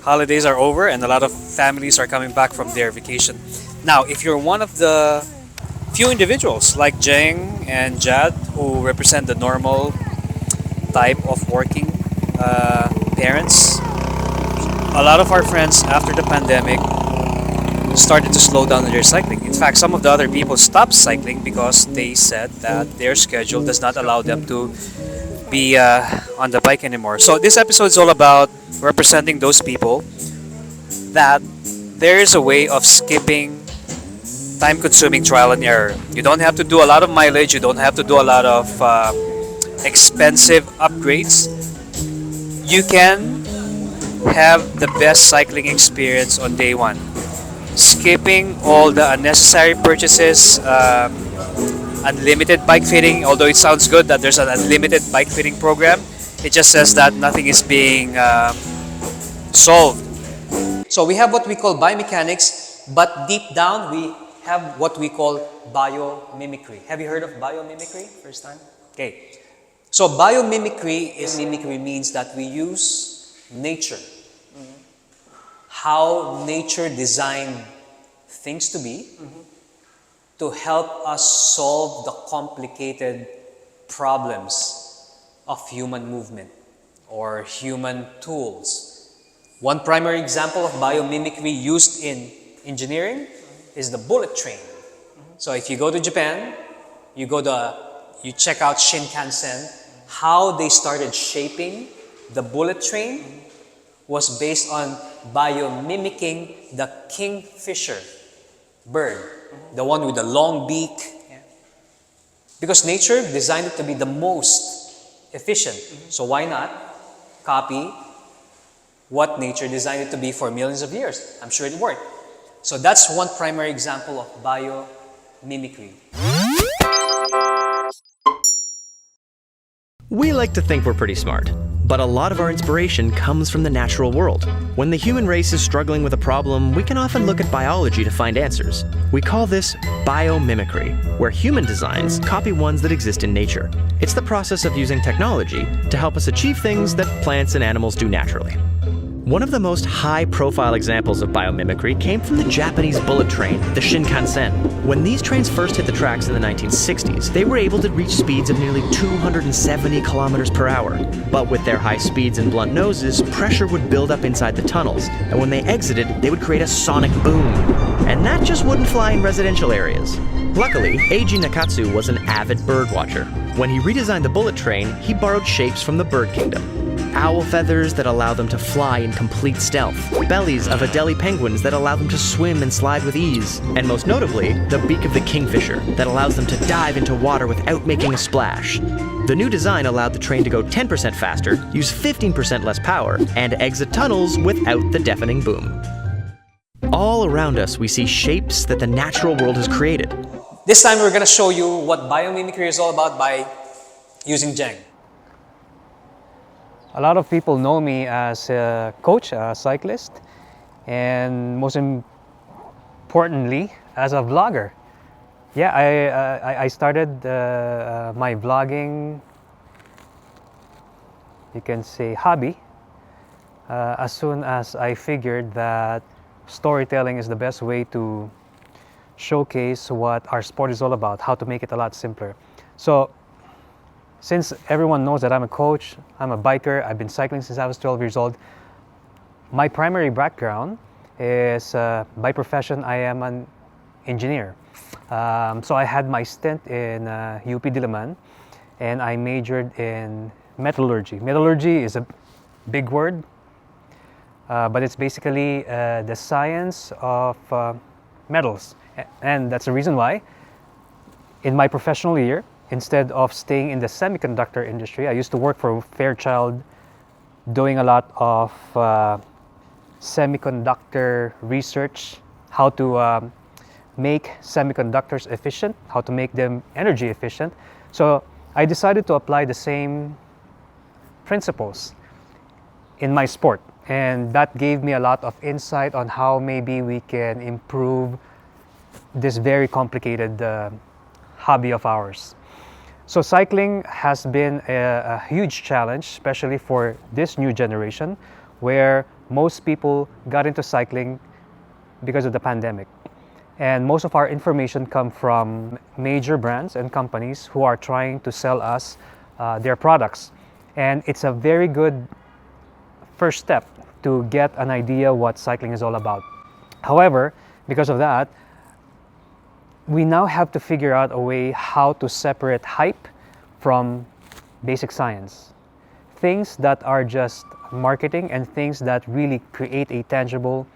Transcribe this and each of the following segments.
holidays are over and a lot of families are coming back from their vacation. Now, if you're one of the few individuals like Jeng and Jad who represent the normal type of working parents, a lot of our friends after the pandemic started to slow down their cycling. In fact, some of the other people stopped cycling because they said that their schedule does not allow them to be on the bike anymore. So this episode is all about representing those people that there is a way of skipping time-consuming trial and error. You don't have to do a lot of mileage. You don't have to do a lot of expensive upgrades. You can have the best cycling experience on day one, skipping all the unnecessary purchases, unlimited bike fitting. Although it sounds good that there's an unlimited bike fitting program, it just says that nothing is being solved. So we have what we call biomechanics, but deep down we have what we call biomimicry. Have you heard of biomimicry? First time? Okay. So biomimicry means that we use nature. How nature designed things to be to help us solve the complicated problems of human movement or human tools. One primary example of biomimicry used in engineering is the bullet train. So if you go to Japan, you check out Shinkansen, how they started shaping the bullet train was based on biomimicking the kingfisher bird, the one with the long beak. Because nature designed it to be the most efficient. So why not copy what nature designed it to be for millions of years? I'm sure it worked. So that's one primary example of biomimicry. We like to think we're pretty smart, but a lot of our inspiration comes from the natural world. When the human race is struggling with a problem, we can often look at biology to find answers. We call this biomimicry, where human designs copy ones that exist in nature. It's the process of using technology to help us achieve things that plants and animals do naturally. One of the most high-profile examples of biomimicry came from the Japanese bullet train, the Shinkansen. When these trains first hit the tracks in the 1960s, they were able to reach speeds of nearly 270 kilometers per hour. But with their high speeds and blunt noses, pressure would build up inside the tunnels, and when they exited, they would create a sonic boom. And that just wouldn't fly in residential areas. Luckily, Eiji Nakatsu was an avid bird watcher. When he redesigned the bullet train, he borrowed shapes from the bird kingdom. Owl feathers that allow them to fly in complete stealth, bellies of Adelie penguins that allow them to swim and slide with ease, and most notably, the beak of the kingfisher that allows them to dive into water without making a splash. The new design allowed the train to go 10% faster, use 15% less power, and exit tunnels without the deafening boom. All around us, we see shapes that the natural world has created. This time we're going to show you what biomimicry is all about by using Jeng. A lot of people know me as a coach, a cyclist, and most importantly, as a vlogger. Yeah, I started my vlogging, you can say, hobby, as soon as I figured that storytelling is the best way to showcase what our sport is all about, how to make it a lot simpler. So, since everyone knows that I'm a coach, I'm a biker, I've been cycling since I was 12 years old, my primary background is, by profession, I am an engineer. So I had my stint in UP Diliman, and I majored in metallurgy. Metallurgy is a big word, but it's basically the science of metals. And that's the reason why, in my professional year, instead of staying in the semiconductor industry, I used to work for Fairchild doing a lot of semiconductor research, how to make semiconductors efficient, how to make them energy efficient. So I decided to apply the same principles in my sport, and that gave me a lot of insight on how maybe we can improve this very complicated hobby of ours. So cycling has been a huge challenge, especially for this new generation, where most people got into cycling because of the pandemic. And most of our information come from major brands and companies who are trying to sell us their products. And it's a very good first step to get an idea what cycling is all about. However, because of that, we now have to figure out a way how to separate hype from basic science. Things that are just marketing and things that really create a tangible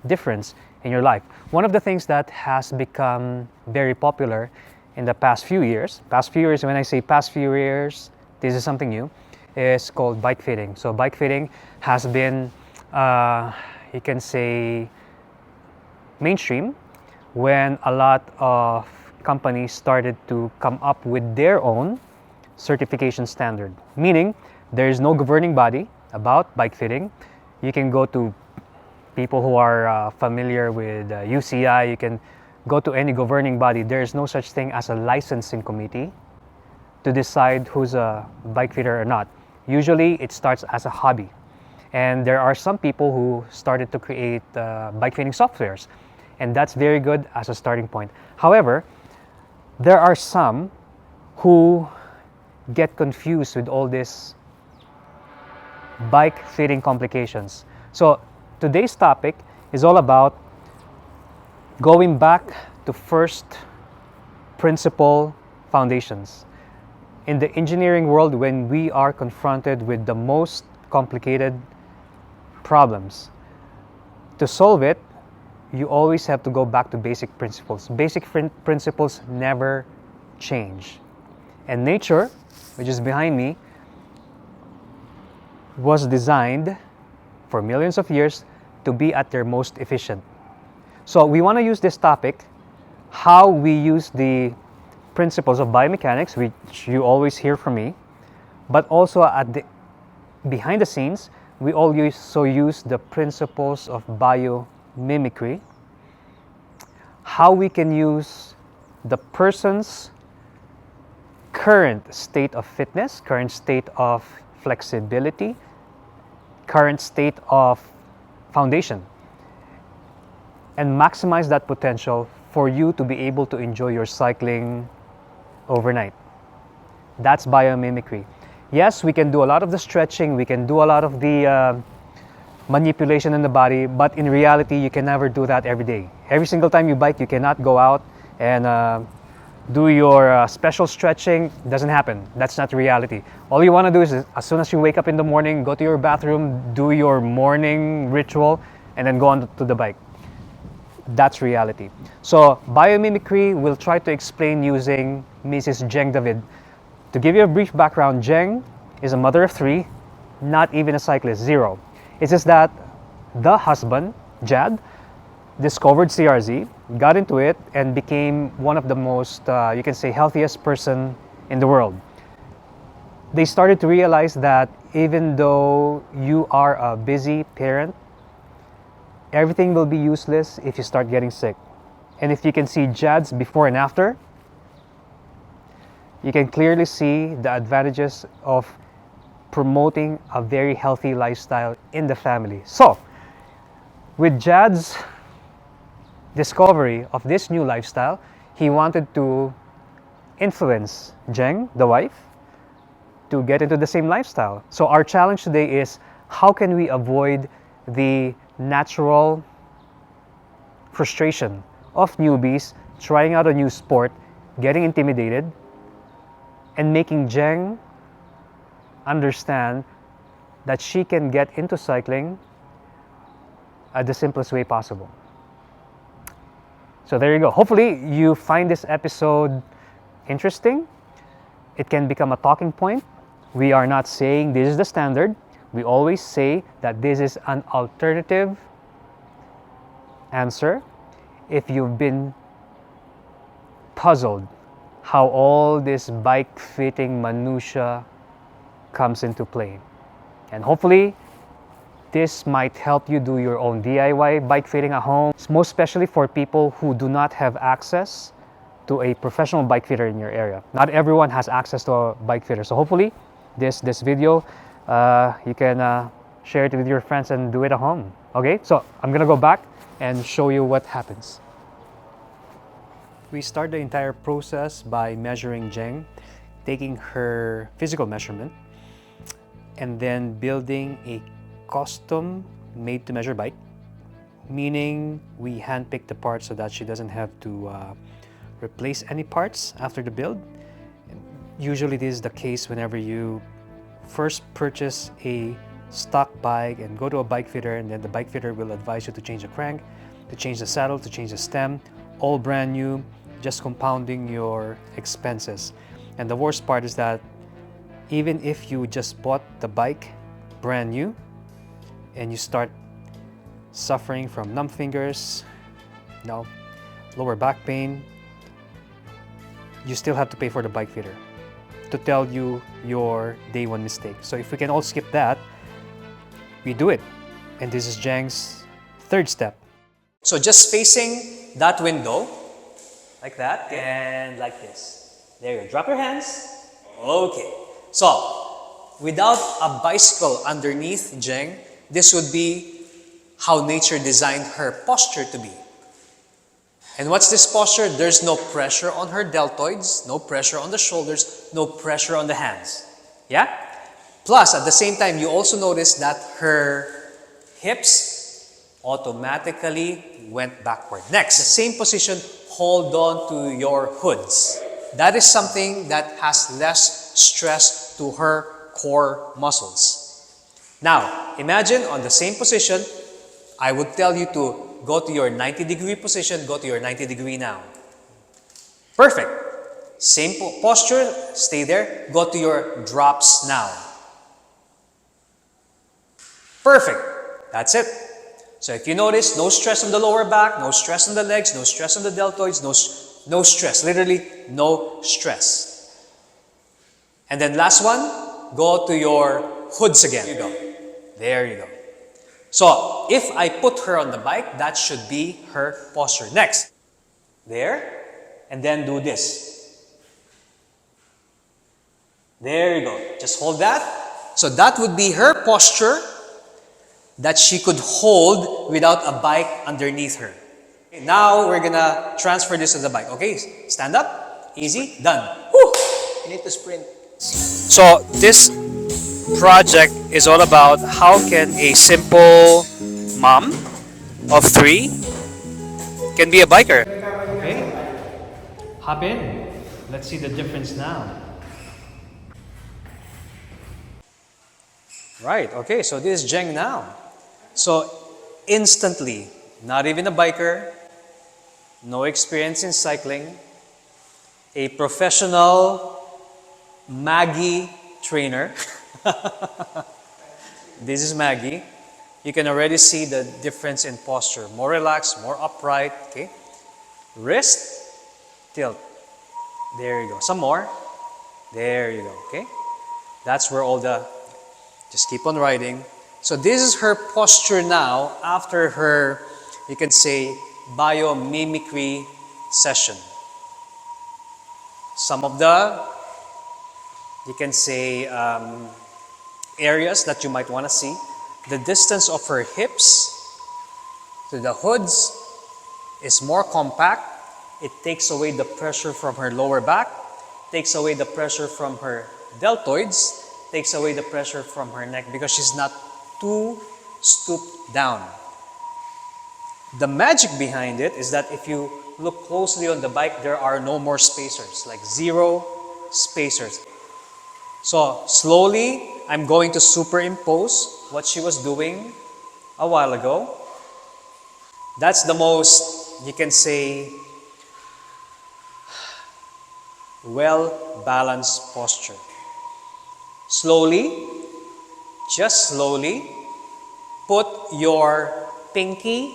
difference in your life. One of the things that has become very popular in the past few years, when I say past few years, this is something new, is called bike fitting. So bike fitting has been, you can say, mainstream when a lot of companies started to come up with their own certification standard. Meaning, there is no governing body about bike fitting. You can go to people who are familiar with UCI, you can go to any governing body. There is no such thing as a licensing committee to decide who's a bike fitter or not. Usually it starts as a hobby. And there are some people who started to create bike fitting softwares. And that's very good as a starting point. However, there are some who get confused with all this bike fitting complications. So today's topic is all about going back to first principle foundations. In the engineering world, when we are confronted with the most complicated problems, to solve it, you always have to go back to basic principles. Basic principles never change. And nature, which is behind me, was designed for millions of years to be at their most efficient. So we want to use this topic, how we use the principles of biomechanics, which you always hear from me, but also behind the scenes, we also use the principles of biomimicry, how we can use the person's current state of fitness, current state of flexibility, current state of foundation, and maximize that potential for you to be able to enjoy your cycling overnight. That's biomimicry. Yes, we can do a lot of the stretching, we can do a lot of the manipulation in the body, but in reality, you can never do that every day. Every single time you bike, you cannot go out and do your special stretching. Doesn't happen. That's not reality. All you want to do is, as soon as you wake up in the morning, go to your bathroom, do your morning ritual, and then go on to the bike. That's reality. So biomimicry will try to explain using Mrs. Jeng David. To give you a brief background, Jeng is a mother of 3, not even a cyclist, 0. It's just that the husband, Jad, discovered CRZ, got into it, and became one of the most, you can say, healthiest person in the world. They started to realize that even though you are a busy parent, everything will be useless if you start getting sick. And if you can see Jad's before and after, you can clearly see the advantages of promoting a very healthy lifestyle in the family. So, with Jad's discovery of this new lifestyle, he wanted to influence Jeng, the wife, to get into the same lifestyle. So our challenge today is, how can we avoid the natural frustration of newbies trying out a new sport, getting intimidated, and making Jeng understand that she can get into cycling at the simplest way possible. So there you go. Hopefully you find this episode interesting. It can become a talking point. We are not saying this is the standard. We always say that this is an alternative answer if you've been puzzled how all this bike fitting minutia comes into play. And hopefully this might help you do your own DIY bike fitting at home, most especially for people who do not have access to a professional bike fitter in your area. Not everyone has access to a bike fitter. So hopefully this video, you can share it with your friends, and do it at home. Okay, so I'm gonna go back and show you what happens. We start the entire process by measuring Jeng, taking her physical measurement, and then building a custom made to measure bike, meaning we handpick the parts so that she doesn't have to replace any parts after the build. Usually this is the case whenever you first purchase a stock bike and go to a bike fitter, and then the bike fitter will advise you to change the crank, to change the saddle, to change the stem, all brand new, just compounding your expenses. And the worst part is that even if you just bought the bike brand new and you start suffering from numb fingers, lower back pain, you still have to pay for the bike fitter to tell you your day one mistake. So if we can all skip that, we do it. And this is Jeng's third step. So just facing that window, like that, and like this. There you go. Drop your hands. Okay. So, without a bicycle underneath Jeng, this would be how nature designed her posture to be. And what's this posture? There's no pressure on her deltoids, no pressure on the shoulders, no pressure on the hands. Yeah? Plus, at the same time, you also notice that her hips automatically went backward. Next, the same position, hold on to your hoods. That is something that has less stress to her core muscles. Now, imagine on the same position, I would tell you to go to your 90-degree position, go to your 90-degree now. Perfect. Same posture, stay there, go to your drops now. Perfect. That's it. So if you notice, no stress on the lower back, no stress on the legs, no stress on the deltoids, no stress. Literally, no stress. And then last one, go to your hoods again. There you go. There you go. So if I put her on the bike, that should be her posture. Next. There. And then do this. There you go. Just hold that. So that would be her posture that she could hold without a bike underneath her. Okay, now we're gonna transfer this to the bike. Okay, stand up, easy, done. Woo! You need to sprint. So this project is all about how can a simple mom of 3 can be a biker. Okay, hop in. Let's see the difference now. Right, okay, so this is Jeng now. So instantly, not even a biker, no experience in cycling, a professional Maggie trainer. This is Maggie. You can already see the difference in posture. More relaxed, more upright, okay? Wrist, tilt. There you go. Some more. There you go, okay? That's where all the, just keep on riding. So this is her posture now after her, you can say, biomimicry session. Some of the, you can say, areas that you might want to see. The distance of her hips to the hoods is more compact. It takes away the pressure from her lower back, takes away the pressure from her deltoids, takes away the pressure from her neck because she's not too stooped down. The magic behind it is that if you look closely on the bike, there are no more spacers, like 0 spacers. So slowly, I'm going to superimpose what she was doing a while ago. That's the most, you can say, well-balanced posture. Slowly, just slowly, put your pinky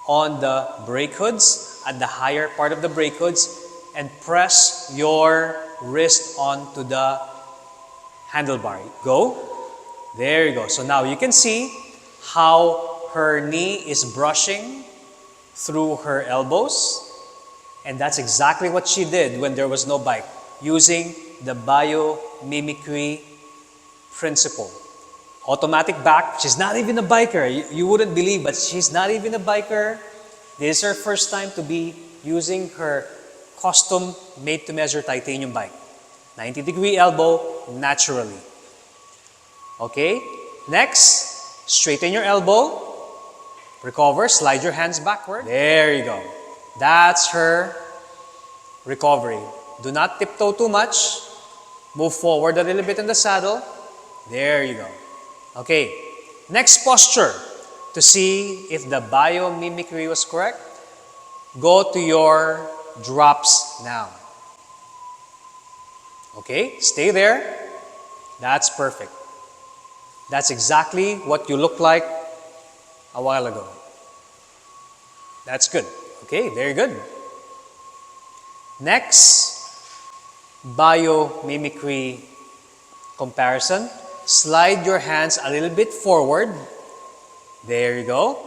on the brake hoods, at the higher part of the brake hoods, and press your wrist onto the handlebar. Go. There you go. So now you can see how her knee is brushing through her elbows. And that's exactly what she did when there was no bike, using the biomimicry principle. Automatic back. She's not even a biker. You wouldn't believe, but she's not even a biker. This is her first time to be using her custom made-to-measure titanium bike. 90-degree elbow naturally. Okay? Next, straighten your elbow. Recover, slide your hands backward. There you go. That's her recovery. Do not tiptoe too much. Move forward a little bit in the saddle. There you go. Okay, next posture to see if the biomimicry was correct. Go to your drops now. Okay, stay there. That's perfect. That's exactly what you looked like a while ago. That's good. Okay, very good. Next, biomimicry comparison. Slide your hands a little bit forward. There you go.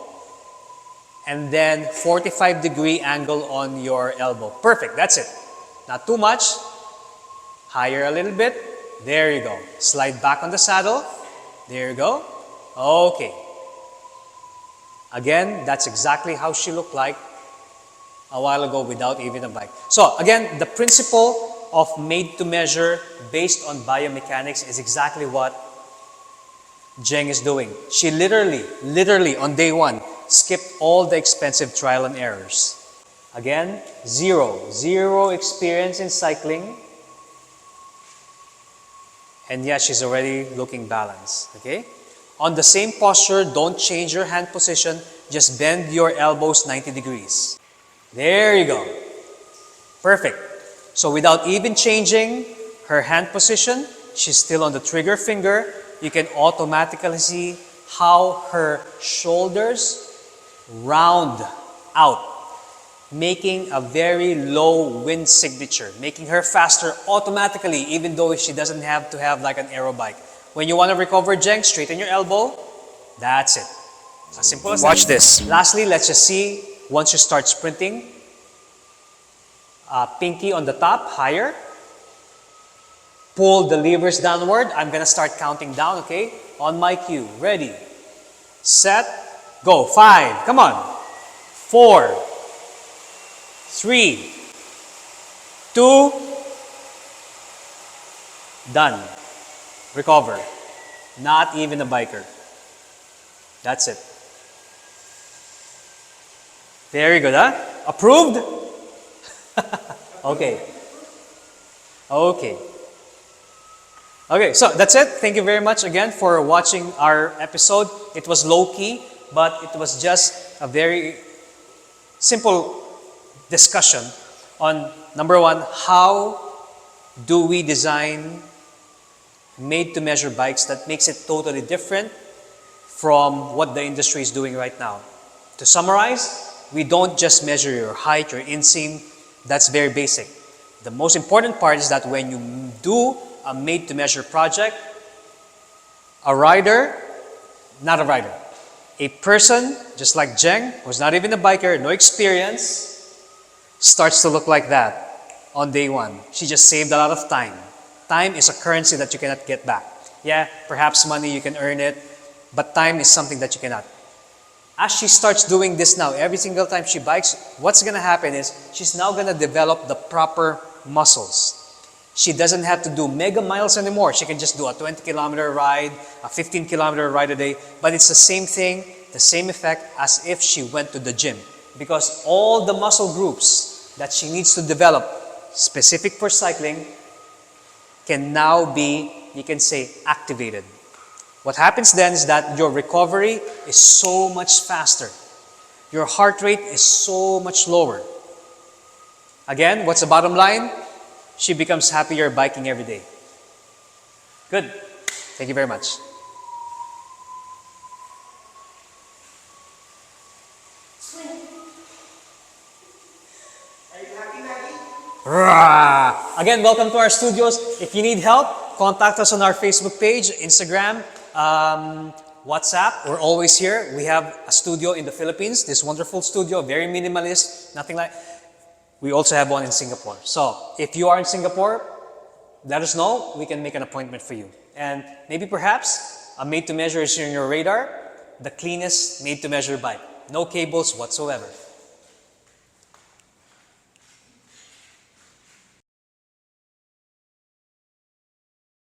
And then 45-degree angle on your elbow. Perfect, that's it. Not too much. Higher a little bit. There you go. Slide back on the saddle. There you go. Okay. Again, that's exactly how she looked like a while ago without even a bike. So again, the principle of made to measure based on biomechanics is exactly what Jeng is doing. She literally on day one, skipped all the expensive trial and errors. Again, zero experience in cycling. And yet she's already looking balanced, okay? On the same posture, don't change your hand position. Just bend your elbows 90 degrees. There you go. Perfect. So without even changing her hand position, she's still on the trigger finger. You can automatically see how her shoulders round out, making a very low wind signature, making her faster automatically, even though she doesn't have to have like an aero bike. When you want to recover, Jeng, straighten your elbow. That's it. As simple as that. Watch this. Lastly, let's just see, once you start sprinting, pinky on the top, higher. Pull the levers downward. I'm going to start counting down, okay? On my cue. Ready, set, go. 5, come on. 4, 3, 2, done. Recover. Not even a biker. That's it. Very good, huh? Approved? Okay. Okay. Okay, so that's it. Thank you very much again for watching our episode. It was low-key, but it was just a very simple discussion on, number one, how do we design made-to-measure bikes that makes it totally different from what the industry is doing right now. To summarize, we don't just measure your height, your inseam. That's very basic. The most important part is that when you do a made-to-measure project, a person, just like Jeng, who's not even a biker, no experience, starts to look like that on day one. She just saved a lot of time. Time is a currency that you cannot get back. Yeah, perhaps money, you can earn it, but time is something that you cannot. As she starts doing this now, every single time she bikes, what's going to happen is she's now going to develop the proper muscles. She doesn't have to do mega miles anymore. She can just do a 20-kilometer ride, a 15-kilometer ride a day, but it's the same thing, the same effect as if she went to the gym. Because all the muscle groups that she needs to develop, specific for cycling, can now be, you can say, activated. What happens then is that your recovery is so much faster. Your heart rate is so much lower. Again, what's the bottom line? She becomes happier biking every day. Good. Thank you very much. Are you happy, Maggie? Again, welcome to our studios. If you need help, contact us on our Facebook page, Instagram, WhatsApp. We're always here. We have a studio in the Philippines, this wonderful studio, very minimalist, nothing like. We also have one in Singapore. So if you are in Singapore, let us know. We can make an appointment for you. And maybe perhaps a made to measure is in your radar, the cleanest made to measure bike. No cables whatsoever.